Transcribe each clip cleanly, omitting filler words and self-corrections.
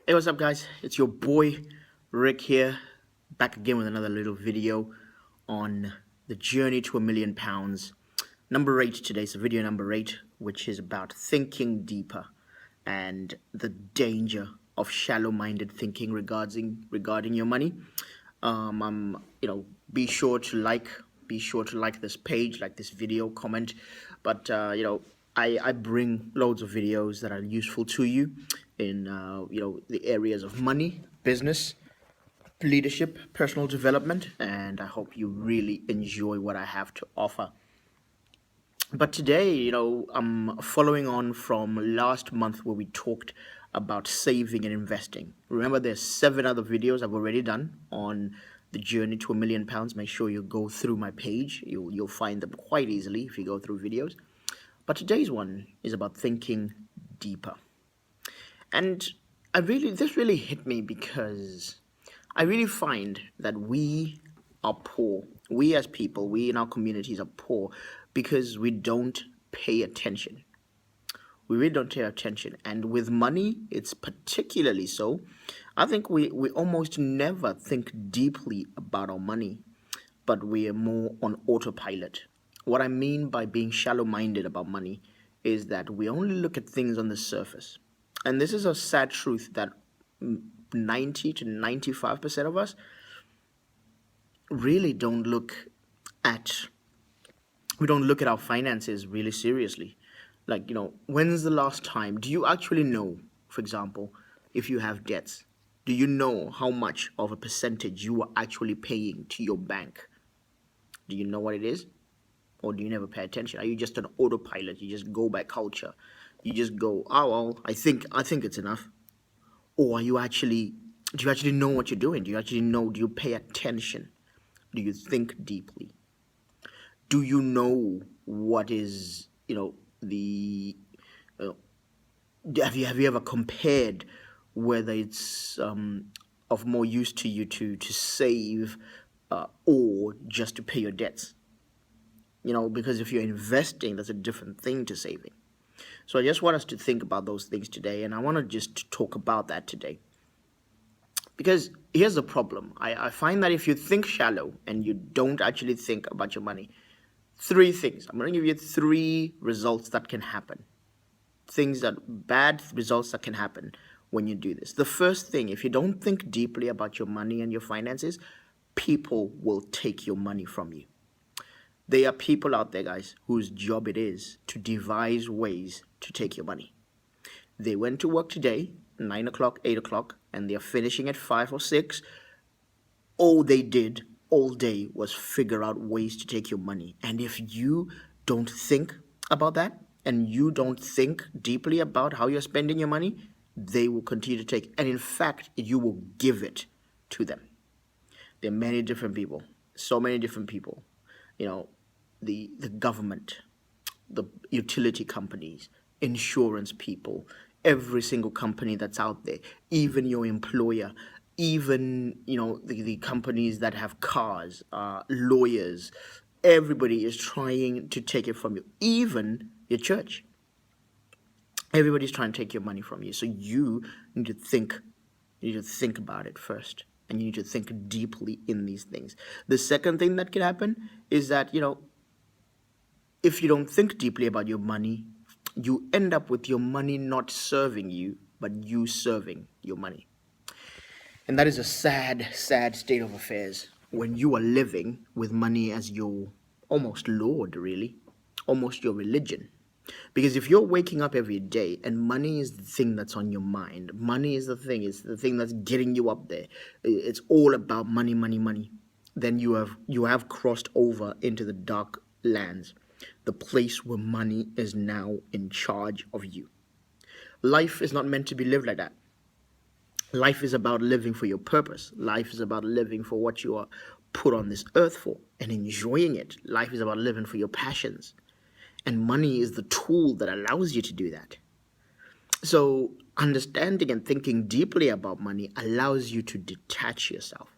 Hey, what's up, guys? It's your boy Rick here, back again with another little video on the journey to £1,000,000. Number 8 today, so video number 8, which is about thinking deeper and the danger of shallow-minded thinking regarding your money. Be sure to like this page, like this video, comment. But I bring loads of videos that are useful to you in the areas of money, business, leadership, personal development, and I hope you really enjoy what I have to offer. But today, I'm following on from last month where we talked about saving and investing. Remember, there's 7 other videos I've already done on the journey to £1,000,000. Make sure you go through my page. You'll find them quite easily if you go through videos. But today's one is about thinking deeper. And this really hit me because I really find that we are poor. We as people, we in our communities are poor because we don't pay attention. We really don't pay attention. And with money, it's particularly so. I think we almost never think deeply about our money, but we are more on autopilot. What I mean by being shallow-minded about money is that we only look at things on the surface. And this is a sad truth that 90 to 95% of us really don't look at our finances really seriously. Like, when's the last time? Do you actually know, for example, if you have debts? Do you know how much of a percentage you are actually paying to your bank? Do you know what it is? Or do you never pay attention? Are you just an autopilot? You just go by culture. You just go, oh, well, I think it's enough. Or do you actually know what you're doing? Do you pay attention? Do you think deeply? Do you know what is, have you ever compared whether it's of more use to you to save or just to pay your debts? Because if you're investing, that's a different thing to saving. So I just want us to think about those things today, and I want to just talk about that today. Because here's the problem. I find that if you think shallow and you don't actually think about your money, 3 things. I'm going to give you 3 results that can happen. Bad results that can happen when you do this. The first thing, if you don't think deeply about your money and your finances, people will take your money from you. There are people out there, guys, whose job it is to devise ways to take your money. They went to work today, 9 o'clock, 8 o'clock, and they're finishing at 5 or 6. All they did all day was figure out ways to take your money. And if you don't think about that, and you don't think deeply about how you're spending your money, they will continue to take. And in fact, you will give it to them. There are many different people, so many different people. The government, the utility companies, insurance people, every single company that's out there, even your employer, even the companies that have cars, lawyers, everybody is trying to take it from you. Even your church, everybody's trying to take your money from you. So you need to think about it first, and you need to think deeply in these things. The second thing that can happen is that if you don't think deeply about your money, you end up with your money not serving you, but you serving your money. And that is a sad, sad state of affairs when you are living with money as your almost Lord, really, almost your religion. Because if you're waking up every day and money is the thing that's on your mind, money is the thing that's getting you up there, it's all about money, money, money, then you have crossed over into the dark lands, the place where money is now in charge of you. Life is not meant to be lived like that. Life is about living for your purpose. Life is about living for what you are put on this earth for and enjoying it. Life is about living for your passions. And money is the tool that allows you to do that. So understanding and thinking deeply about money allows you to detach yourself,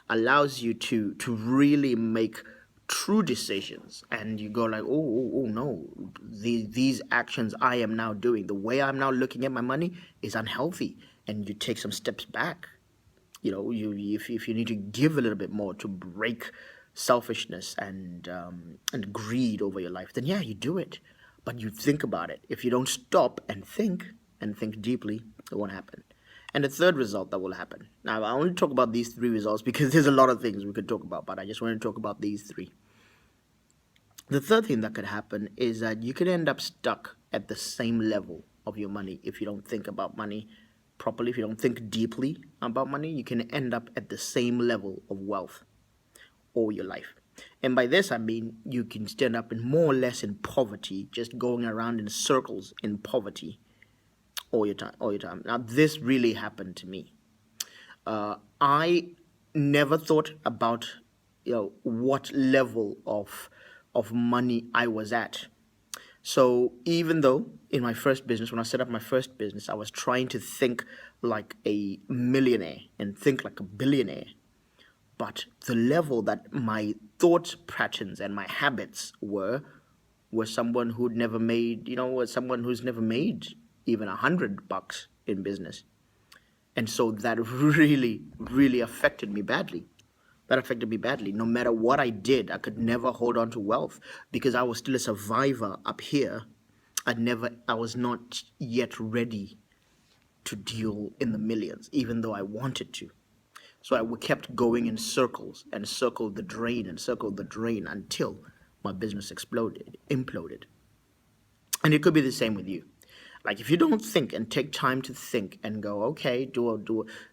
allows you to really make true decisions, and you go like, oh no, these actions I am now doing, the way I'm now looking at my money is unhealthy, and you take some steps back. If you need to give a little bit more to break selfishness and greed over your life, then yeah, you do it, but you think about it. If you don't stop and think deeply, it won't happen. And the third result that will happen. Now, I only talk about these three results because there's a lot of things we could talk about, but I just want to talk about these three. The third thing that could happen is that you could end up stuck at the same level of your money if you don't think about money properly. If you don't think deeply about money, you can end up at the same level of wealth all your life. And by this, I mean you can stand up in more or less in poverty, just going around in circles in poverty all your time. Now, this really happened to me. I never thought about what level of money I was at. So even though in my first business, when I set up my first business, I was trying to think like a millionaire and think like a billionaire, but the level that my thought patterns and my habits were someone who'd never made, was someone who's never made even $100 in business. And so that really, really affected me badly. No matter what I did, I could never hold on to wealth because I was still a survivor up here. I was not yet ready to deal in the millions, even though I wanted to. So I kept going in circles and circled the drain until my business imploded. And it could be the same with you. Like if you don't think and take time to think and go, okay,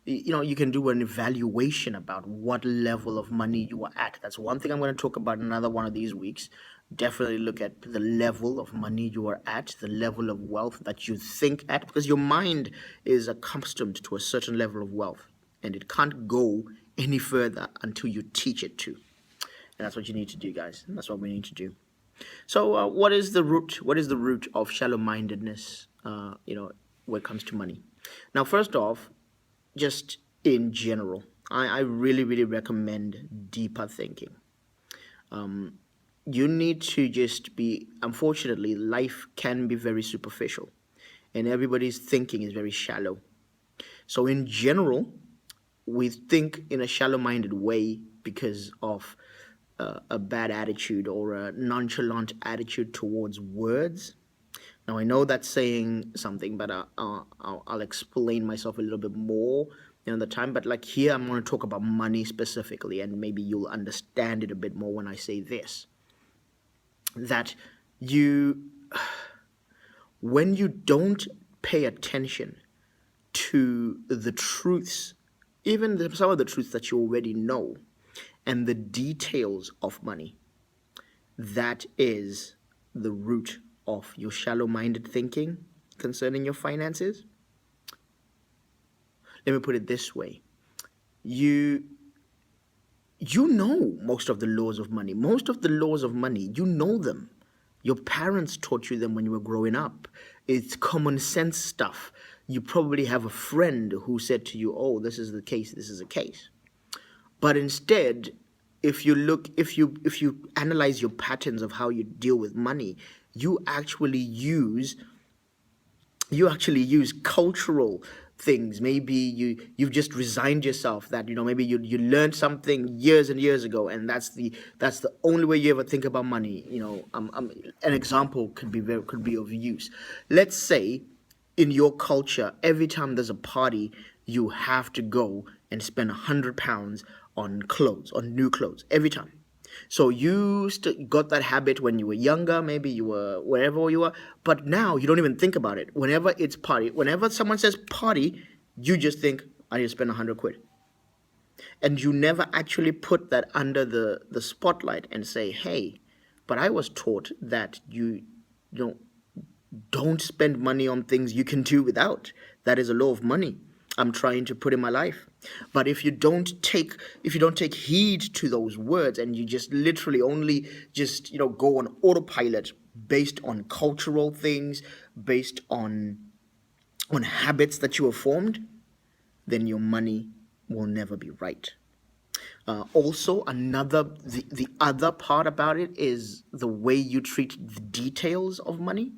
you can do an evaluation about what level of money you are at. That's one thing I'm going to talk about in another one of these weeks. Definitely look at the level of money you are at, the level of wealth that you think at, because your mind is accustomed to a certain level of wealth, and it can't go any further until you teach it to. And that's what you need to do, guys. And that's what we need to do. So, what is the root? What is the root of shallow-mindedness? When it comes to money. Now, first off, just in general, I really, really recommend deeper thinking. You need to just be. Unfortunately, life can be very superficial, and everybody's thinking is very shallow. So, in general, we think in a shallow-minded way because of a bad attitude or a nonchalant attitude towards words. Now, I know that's saying something, but I'll explain myself a little bit more in the time. But like here, I'm going to talk about money specifically, and maybe you'll understand it a bit more when I say this. That when you don't pay attention to the truths, even some of the truths that you already know, and the details of money, that is the root of your shallow-minded thinking concerning your finances. Let me put it this way. You know most of the laws of money. Most of the laws of money, you know them. Your parents taught you them when you were growing up. It's common sense stuff. You probably have a friend who said to you, oh, this is the case, this is a case. But instead, if you analyze your patterns of how you deal with money, you actually use cultural things. Maybe you've just resigned yourself that maybe you learned something years and years ago, and that's the only way you ever think about money. An example could be of use. Let's say in your culture, every time there's a party, you have to go and spend £100 on clothes, on new clothes, every time. So you got that habit when you were younger, maybe you were wherever you were, but now you don't even think about it. Whenever it's party, whenever someone says party, you just think, I need to spend £100. And you never actually put that under the spotlight and say, hey, but I was taught that you don't spend money on things you can do without. That is a law of money I'm trying to put in my life. But if you don't take heed to those words, and you just literally only just go on autopilot based on cultural things, based on habits that you have formed, then your money will never be right. Also, the other part about it is the way you treat the details of money.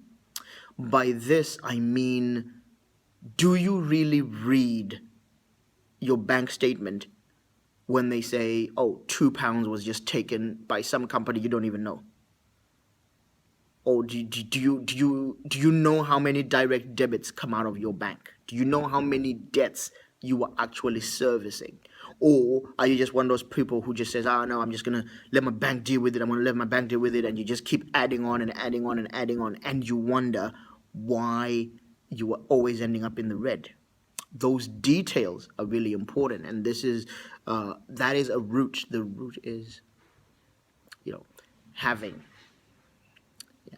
By this, I mean, do you really read your bank statement when they say, oh, £2 was just taken by some company you don't even know? Or do you know how many direct debits come out of your bank? Do you know how many debts you are actually servicing? Or are you just one of those people who just says, oh no, I'm just gonna let my bank deal with it, I'm gonna let my bank deal with it, and you just keep adding on and adding on and adding on, and you wonder why you are always ending up in the red? Those details are really important, and this is that is a root. The root is, having, yeah,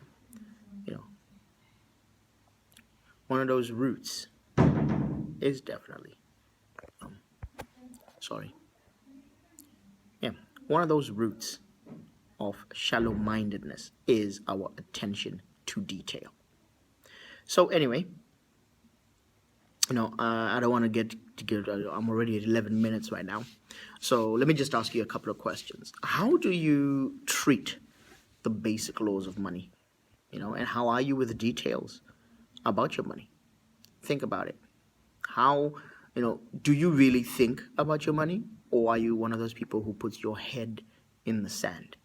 you know, one of those roots is definitely, sorry, yeah, one of those roots of shallow-mindedness is our attention to detail. So anyway, I don't want to get I'm already at 11 minutes right now. So let me just ask you a couple of questions. How do you treat the basic laws of money? And how are you with the details about your money? Think about it. How, do you really think about your money, or are you one of those people who puts your head in the sand?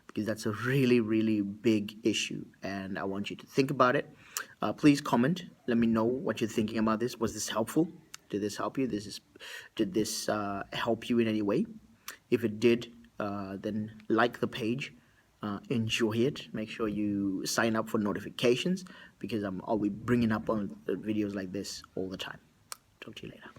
Because that's a really, really big issue, and I want you to think about it. Please comment. Let me know what you're thinking about this. Was this helpful? Did this help you? Did this help you in any way? If it did, then like the page, enjoy it. Make sure you sign up for notifications, because I'll be bringing up on videos like this all the time. Talk to you later.